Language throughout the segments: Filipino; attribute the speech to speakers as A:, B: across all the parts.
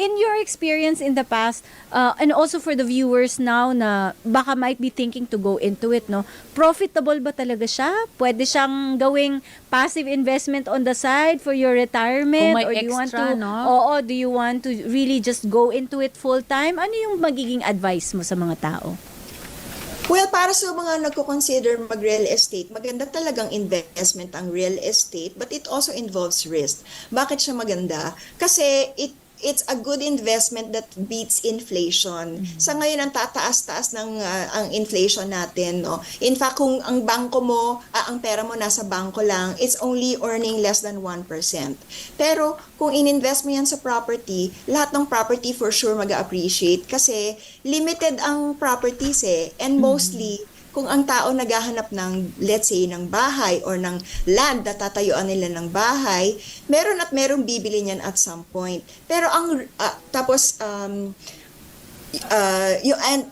A: in your experience in the past, and also for the viewers now na baka might be thinking to go into it, no? Profitable ba talaga siya? Pwede siyang gawing passive investment on the side for your retirement?
B: Kung may
A: Or do you want
B: extra,
A: to,
B: no?
A: oo, do you want to really just go into it full time? Ano yung magiging advice mo sa mga tao?
C: Well, para sa mga nagko-consider mag-real estate, maganda talagang investment ang real estate, but it also involves risk. Bakit siya maganda? Kasi it's a good investment that beats inflation. Sa ngayon, ang tataas-taas ng ang inflation natin. No? In fact, kung ang bangko mo, ang pera mo nasa bangko lang, it's only earning less than 1%. Pero kung in-invest mo yan sa property, lahat ng property for sure mag-appreciate kasi limited ang properties and mostly kung ang tao naghahanap ng, let's say, ng bahay or ng land na tatayuan nila ng bahay, meron at merong bibili niyan at some point. Pero ang,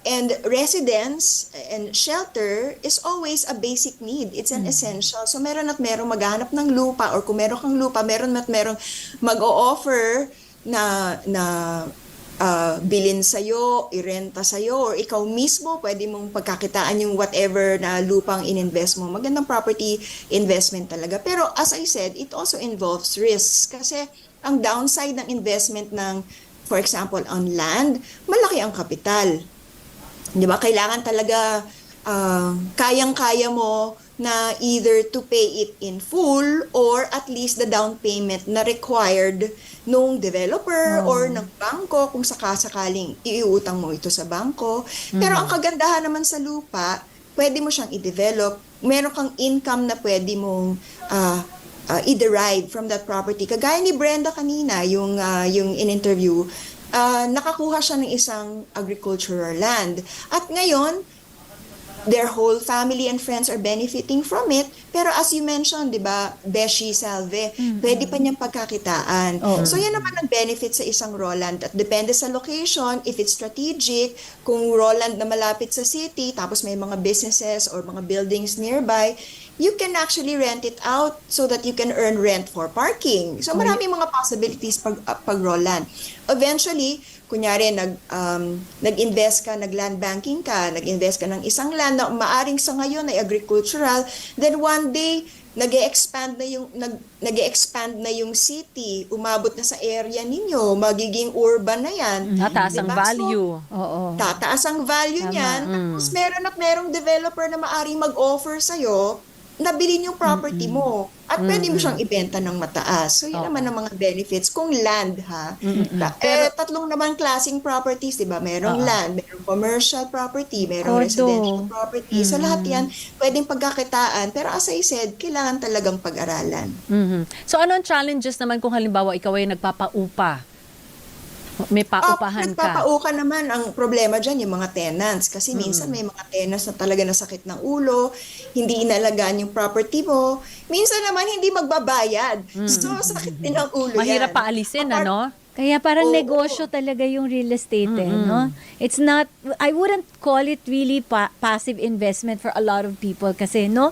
C: and residence and shelter is always a basic need. It's an essential. So meron at merong maghahanap ng lupa or kung meron kang lupa, meron at merong mag-o-offer na bilin sa'yo, irenta sa'yo, or ikaw mismo, pwede mong pagkakitaan yung whatever na lupang in-invest mo. Magandang property investment talaga. Pero as I said, it also involves risks. Kasi ang downside ng investment ng, for example, on land, malaki ang kapital. Di ba? Kailangan talaga kayang-kaya mo na either to pay it in full or at least the down payment na required nung developer or ng bangko kung sakasakaling iuutang mo ito sa bangko. Pero ang kagandahan naman sa lupa, pwede mo siyang i-develop. Meron kang income na pwede mong i-derive from that property. Kagaya ni Brenda kanina, yung in-interview, nakakuha siya ng isang agricultural land. At ngayon, their whole family and friends are benefiting from it. Pero as you mentioned, di ba, Beshi Salve, pwede pa niyang pagkakitaan. So yan naman ang benefit sa isang raw land. At depende sa location, if it's strategic, kung raw land na malapit sa city, tapos may mga businesses or mga buildings nearby, you can actually rent it out so that you can earn rent for parking. So maraming mga possibilities pag raw land. Eventually, kunyari nag-invest ka, nag-land banking ka, nag-invest ka ng isang land na maaring sa ngayon ay agricultural, then one day nag-e-expand na yung city, umabot na sa area ninyo, magiging urban na yan.
B: Tataas ang
C: Diba?
B: value.
A: Oo.
C: Tataas ang value niyan. Tapos meron at merong developer na maaring mag-offer sa'yo, nabili yung property mo. At pwede mo siyang ibenta ng mataas. So, yun naman ang mga benefits. Kung land, ha? Tatlong naman klaseng properties, di ba? Merong land, merong commercial property, merong residential property. So, lahat yan, pwedeng pagkakitaan. Pero as I said, kailangan talagang pag-aralan.
B: So, ano ang challenges naman kung halimbawa ikaw ay nagpapaupa? May paupahan ka.
C: Nagpapauka naman ang problema dyan, yung mga tenants. Kasi minsan may mga tenants na talaga nasakit ng ulo, hindi inalagaan yung property mo. Minsan naman hindi magbabayad. So, sakit din ang ulo
B: Mahirap
C: yan.
B: paalisin, ano?
A: Kaya parang negosyo talaga yung real estate, no? It's not, I wouldn't call it really passive investment for a lot of people kasi, no?